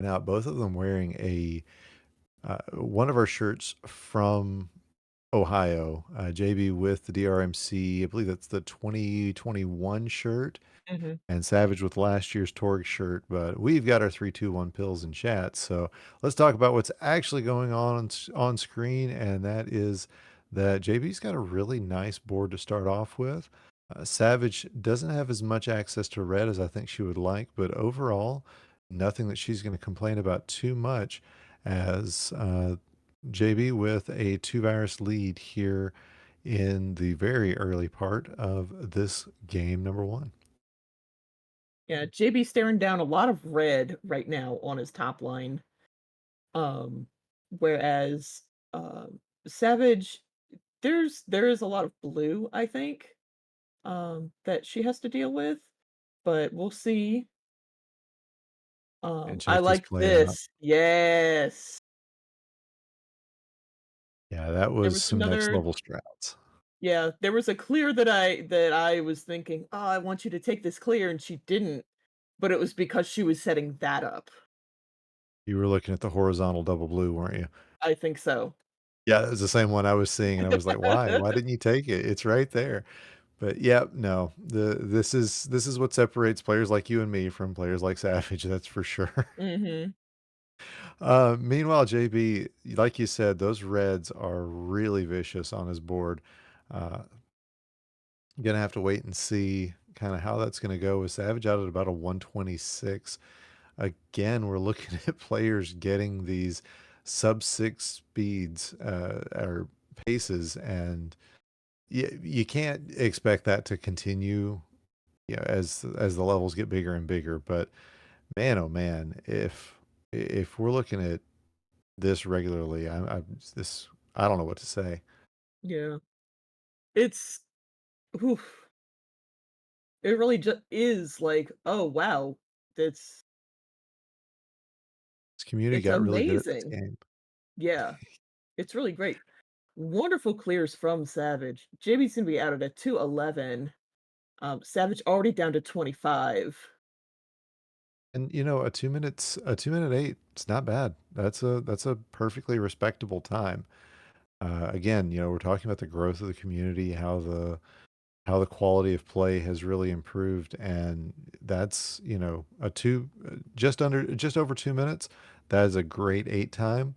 Now, both of them wearing a one of our shirts from Ohio, JB with the DrMC. I believe that's the 2021 shirt, Mhm. and Savage with last year's Torg shirt. But we've got our 321 pills in chat. So let's talk about what's actually going on screen. And that is that JB's got a really nice board to start off with. Savage doesn't have as much access to red as I think she would like, but overall, nothing that she's going to complain about too much as JB with a two virus lead here in the very early part of this game number one. Yeah, JB staring down a lot of red right now on his top line. Um, whereas, Savage, there is a lot of blue, I think, that she has to deal with, but we'll see. And I check this like play out. this. Yes. Yeah, that There was was some next another level strats. Yeah, there was a clear that I was thinking, "Oh, I want you to take this clear," and she didn't, but it was because she was setting that up. You were looking at the horizontal double blue, weren't you? I think so. Yeah, it was the same one I was seeing, and I was like, "Why? Why didn't you take it? It's right there." But yeah, no, this is what separates players like you and me from players like Savage, that's for sure. Mhm. Meanwhile, JB, like you said, those reds are really vicious on his board. Uh, Gonna have to wait and see kind of how that's gonna go with Savage out at about a 126. Again, we're looking at players getting these sub 6 speeds, or paces, and you can't expect that to continue, as the levels get bigger and bigger, but man, oh man, if we're looking at this regularly, I don't know what to say. Yeah. It's oof, it really just is like, "Oh, wow. That's This community it's got really good at this amazing." game. Yeah, it's really great. Wonderful clears from Savage. JB's gonna be out at a 211. Savage already down to 25. And, a 2-minute 8, it's not bad. That's a perfectly respectable time. Again, we're talking about the growth of the community, how the quality of play has really improved, and that's, just over 2 minutes. That is a great 8 time.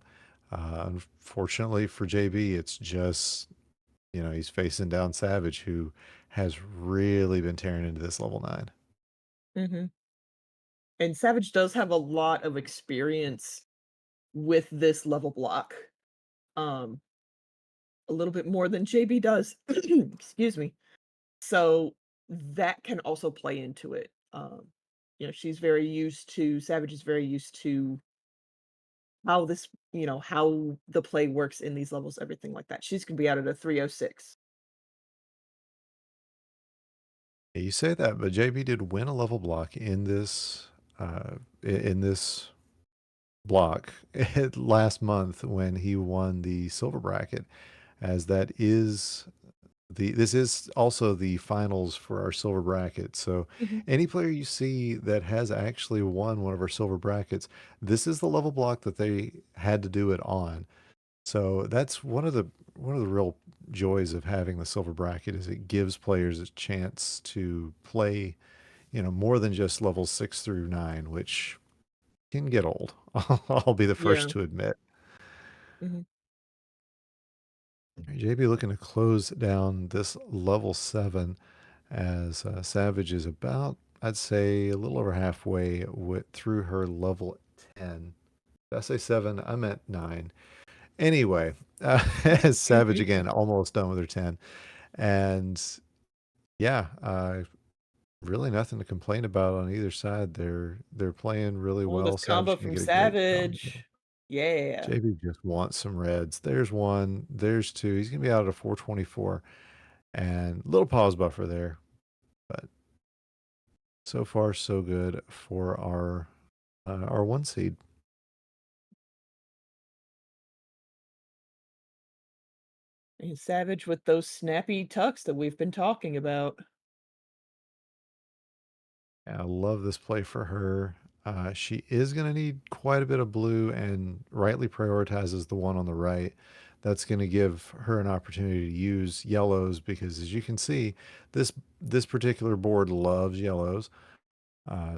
Unfortunately for JB, it's just, he's facing down Savage, who has really been tearing into this level 9. Mhm. And Savage does have a lot of experience with this level block. Um, a little bit more than JB does. Excuse me. So that can also play into it. She's very used to Savage is very used to how how the play works in these levels, everything like that. She's gonna be out at a 306. Yeah, you say that, but JB did win a level block in this block last month when he won the silver bracket, as this is also the finals for our silver bracket. So Mhm. any player you see that has actually won one of our silver brackets, this is the level block that they had to do it on. So that's one of the real joys of having the silver bracket is it gives players a chance to play, more than just levels 6 through 9, which can get old. I'll be the first Yeah. to admit. Mhm. JB looking to close down this level 7 as Savage is about, I'd say, a little over halfway through her level 10. Did I say 7? I meant 9. Anyway, as Savage again, almost done with her 10. And yeah, really nothing to complain about on either side. They're playing really Oh, this well. Savage combo gonna from get a great combo. Savage. Yeah. JB just wants some reds. There's one. There's two. He's gonna be out at a 424, and little pause buffer there, but so far so good for our one seed. And Savage with those snappy tucks that we've been talking about. I love this play for her. She is going to need quite a bit of blue and rightly prioritizes the one on the right. That's going to give her an opportunity to use yellows because, as you can see, this this particular board loves yellows.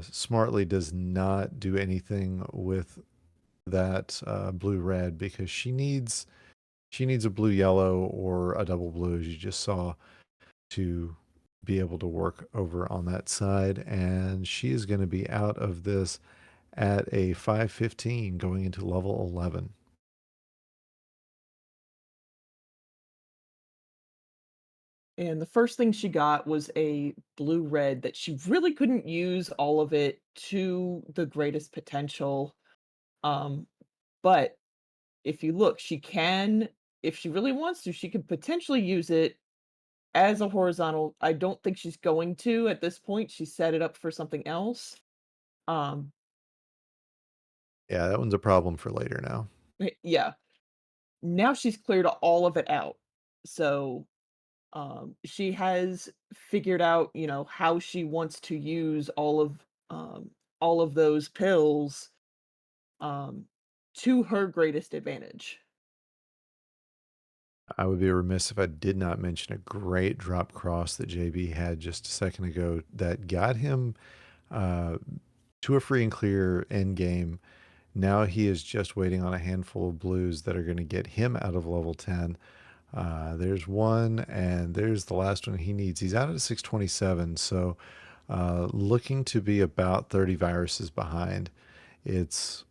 Smartly does not do anything with that blue red because she needs a blue yellow or a double blue, as you just saw, to be able to work over on that side. And she is going to be out of this at a 515 going into level 11. And the first thing she got was a blue-red that she really couldn't use all of it to the greatest potential, um, but if you look, she can if she really wants to, she could potentially use it as a horizontal. I don't think she's going to at this point, she set it up for something else, um, Yeah, that one's a problem for later now. yeah. Now she's cleared all of it out. So, she has figured out, how she wants to use all of those pills, um, to her greatest advantage. I would be remiss if I did not mention a great drop cross that JB had just a second ago that got him uh, to a free and clear end game. Now he is just waiting on a handful of blues that are going to get him out of level 10. There's one, and there's the last one he needs. He's out at 627, so looking to be about 30 viruses behind. It's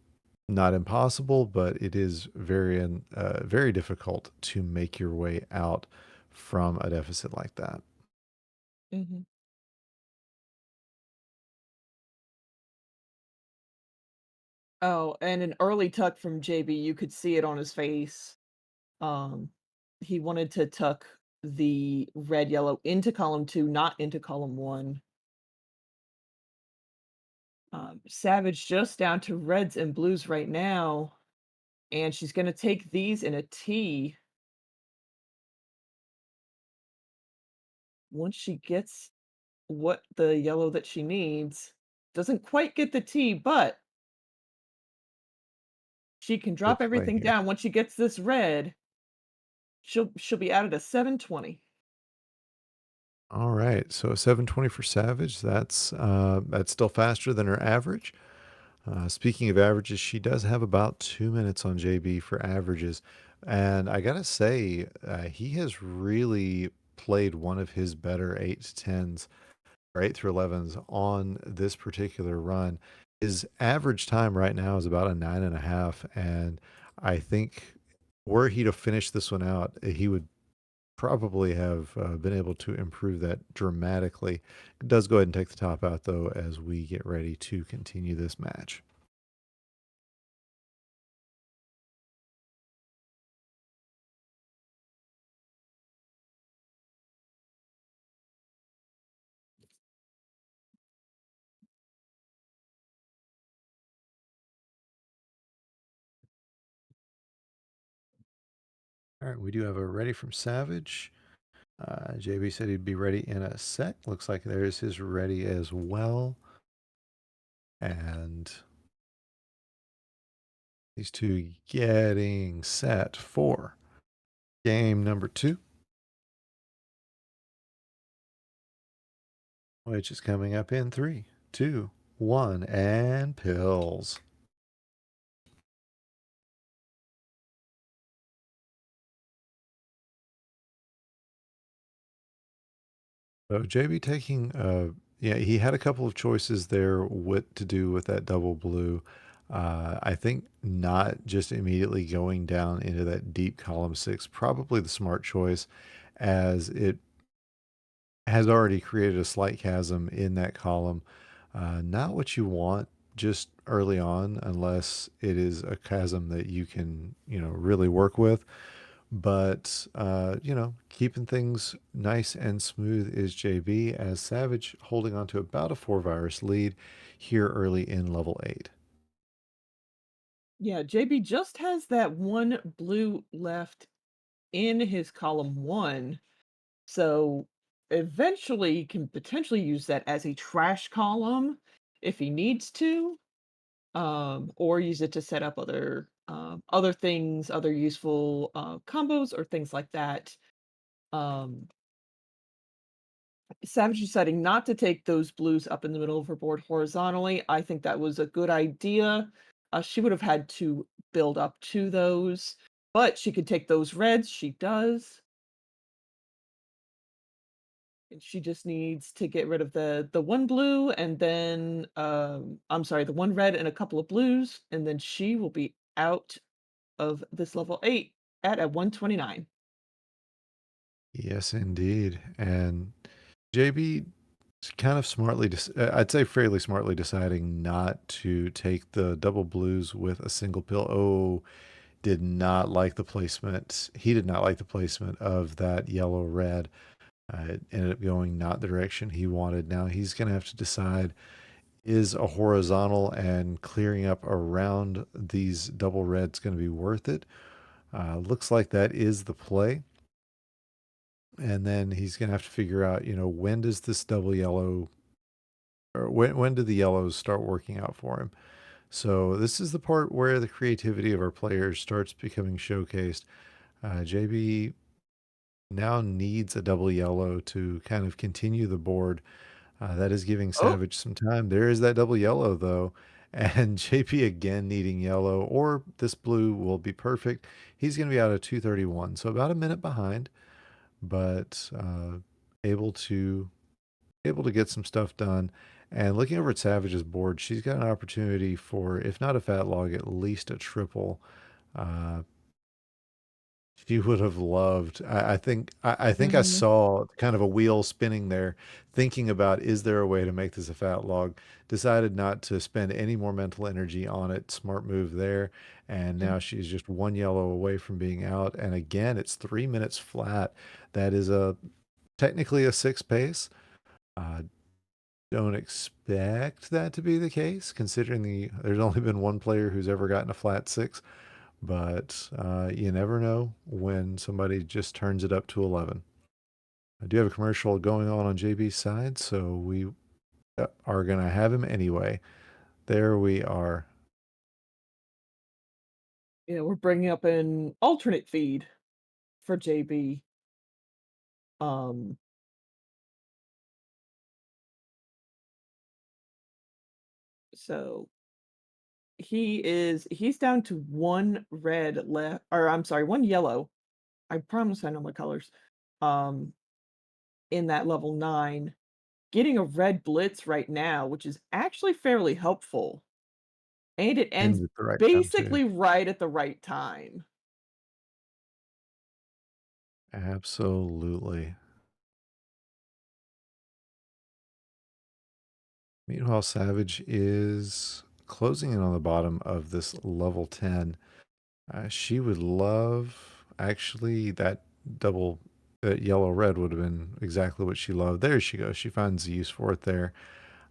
not impossible, but it is very difficult to make your way out from a deficit like that. Mhm. Oh, and an early tuck from JB, you could see it on his face. Um, he wanted to tuck the red yellow into column 2, not into column 1. Savage just down to reds and blues right now, and she's gonna take these in a T once she gets what the yellow that she needs. Doesn't quite get the T, but she can Good drop play everything here. down. Once she gets this red, she'll be out at a 720. All right, so a 720 for Savage. That's still faster than her average. Speaking of averages, she does have about 2 minutes on JB for averages. And I gotta say, he has really played one of his better 8 to 10s or 8 through 11s on this particular run. His average time right now is about a 9.5. And I think were he to finish this one out, he would probably have been able to improve that dramatically. It does go ahead and take the top out, though, as we get ready to continue this match. All right, we do have a ready from Savage. JB said he'd be ready in a sec. Looks like there's his ready as well. And these two getting set for game number two, which is coming up in three, two, one, and pills. So JB taking, yeah, he had a couple of choices there what to do with that double blue. I think not just immediately going down into that deep column six, probably the smart choice, as it has already created a slight chasm in that column. Not what you want just early on, unless it is a chasm that you can, really work with. But, keeping things nice and smooth is JB, as Savage holding on to about a 4 virus lead here early in level 8. Yeah, JB just has that one blue left in his column 1, so eventually he can potentially use that as a trash column if he needs to. or use it to set up other things, other useful combos or things like that. Um, Savage deciding not to take those blues up in the middle of her board horizontally. I think that was a good idea. She would have had to build up to those, but she could take those reds. She does. And she just needs to get rid of the one blue and then I'm sorry, the one red and a couple of blues, and then she will be out of this level 8 at a 129. Yes, indeed. And JB kind of smartly, I'd say fairly smartly deciding not to take the double blues with a single pill. Oh, did not like the placement. He did not like the placement of that yellow red. It ended up going not the direction he wanted. Now he's going to have to decide, is a horizontal and clearing up around these double reds going to be worth it? Looks like that is the play. And then he's going to have to figure out, when does this double yellow, or when do the yellows start working out for him? So this is the part where the creativity of our players starts becoming showcased. JB now needs a double yellow to kind of continue the board. That is giving Oh, Savage some time. There is that double yellow though. And JP again needing yellow, or this blue will be perfect. He's going to be out of 231, so about a minute behind, but able to able to get some stuff done. And looking over at Savage's board, she's got an opportunity for, if not a fat log, at least a triple. Uh, she would have loved. I think I mhm, saw kind of a wheel spinning there, thinking about, is there a way to make this a fat log? Decided not to spend any more mental energy on it. Smart move there. And mm. now she's just one yellow away from being out. And again, it's 3 minutes flat. That is a technically a six pace. Uh, don't expect that to be the case, considering there's only been one player who's ever gotten a flat six. But you never know when somebody just turns it up to 11. I do have a commercial going on JB's side, so we are going to have him anyway. There we are. Yeah, we're bringing up an alternate feed for JB. Um, so he's down to one red left, or I'm sorry, one yellow. I promise I know my colors. Um, in that level 9, getting a red blitz right now, which is actually fairly helpful, and it ends Ends at the right time, too. basically right at the right time. Absolutely. Meanwhile, Savage is closing in on the bottom of this level 10. She would love, actually, that double, that yellow red would have been exactly what she loved. There she goes. She finds the use for it there.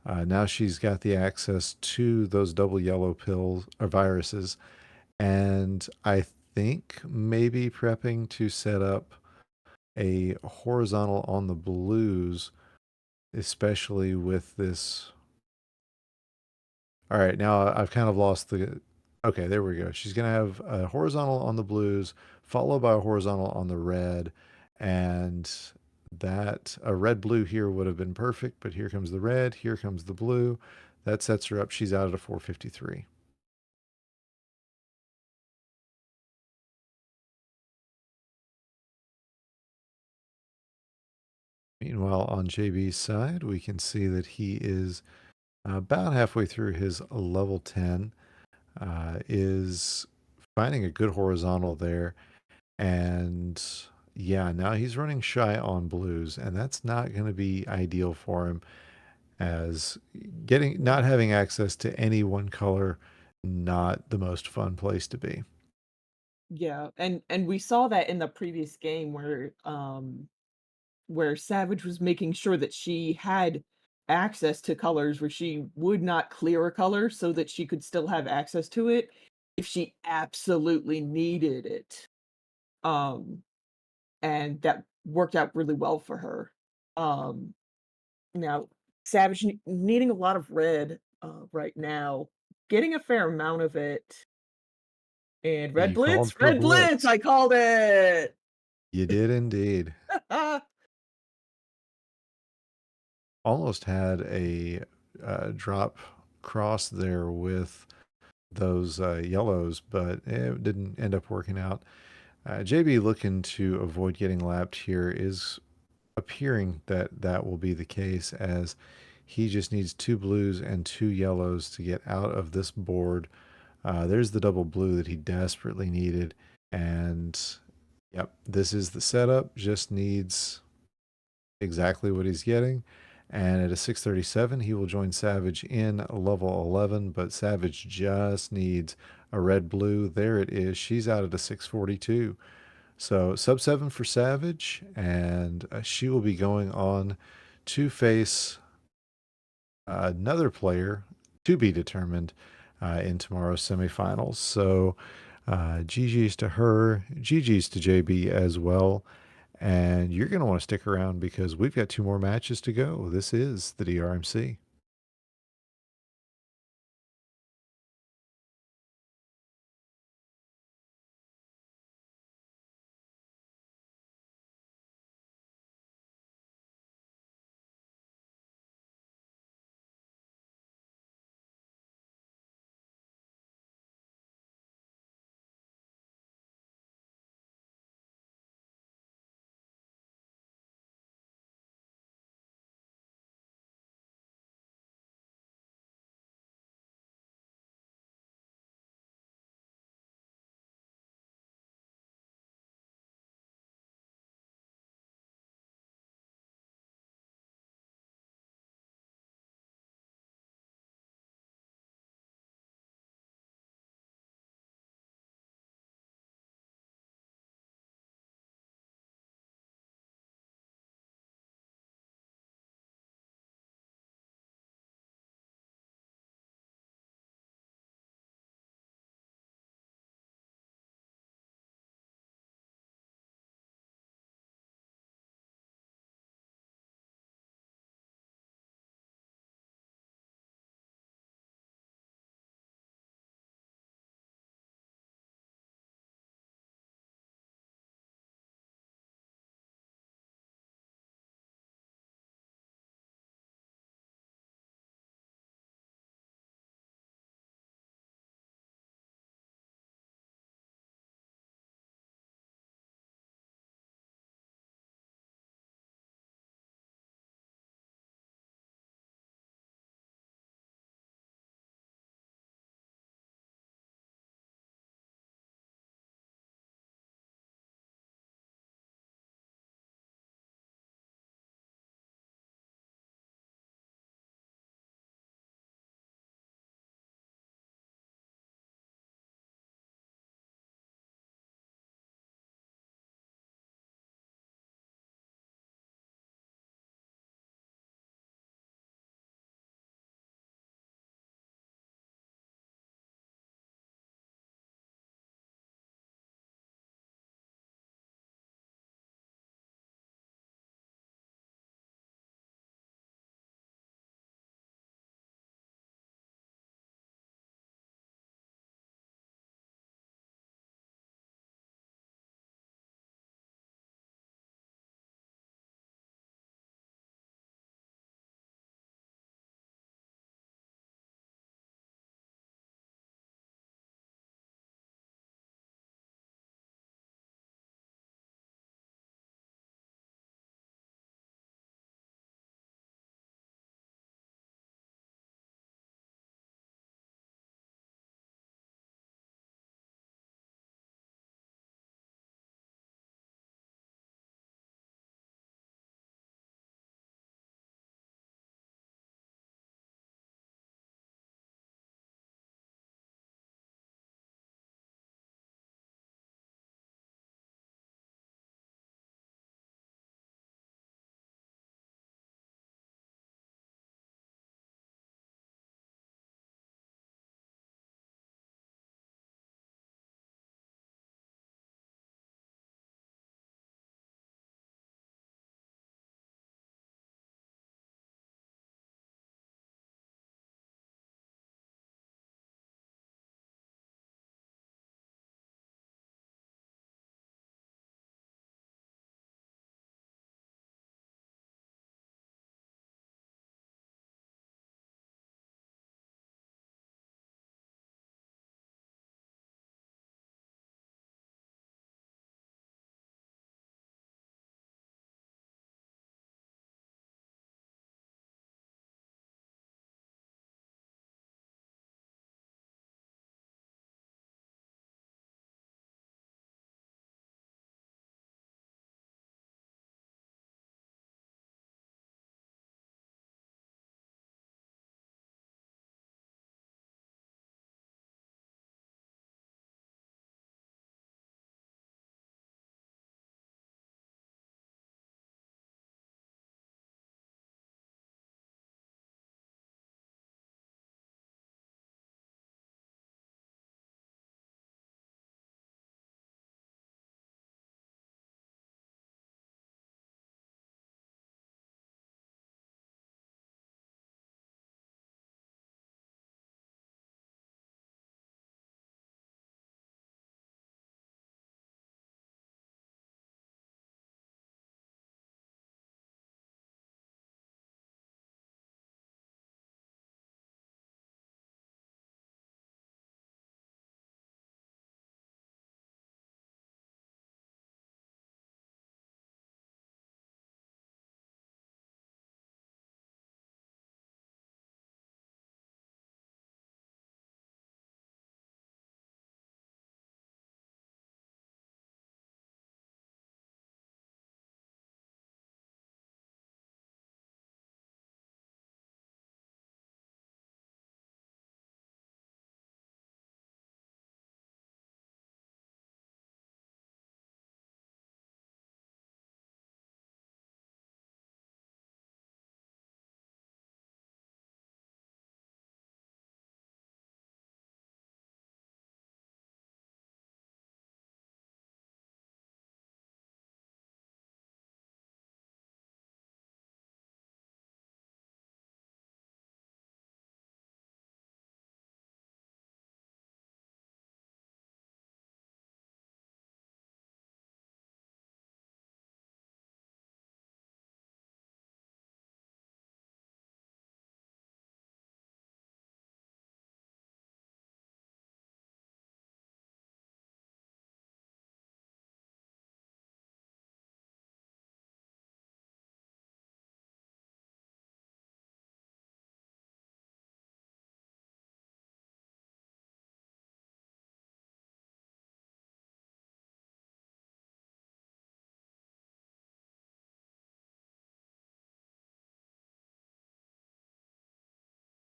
Now she's got the access to those double yellow pills or viruses. And I think maybe prepping to set up a horizontal on the blues, especially with this. All right, now I've kind of lost the. Okay, there we go. She's going to have a horizontal on the blues, followed by a horizontal on the red. And that, a red blue here would have been perfect, but here comes the red, here comes the blue. That sets her up. She's out at a 453. Meanwhile, on JB's side, we can see that he is about halfway through his level 10, is finding a good horizontal there. And yeah, now he's running shy on blues, and that's not going to be ideal for him, as not having access to any one color, not the most fun place to be. Yeah, and we saw that in the previous game where Savage was making sure that she had access to colors where she would not clear a color so that she could still have access to it if she absolutely needed it. Um, and that worked out really well for her. Um, Now Savage needing a lot of red right now. getting a fair amount of it. And You called for Red Blitz, blitz. I called it! You did indeed. Almost had a, drop cross there with those, yellows, but it didn't end up working out. JB looking to avoid getting lapped here is appearing that that will be the case as he just needs 2 blues and 2 yellows to get out of this board. There's the double blue that he desperately needed, and yep, this is the setup. Just needs exactly what he's getting. And at a 637, he will join Savage in level 11, but Savage just needs a red blue. There it is. She's out at a 642. So sub 7 for Savage, and she will be going on to face another player to be determined in tomorrow's semifinals. So GG's to her, GG's to JB as well. And you're going to want to stick around because we've got 2 more matches to go. This is the DrMC.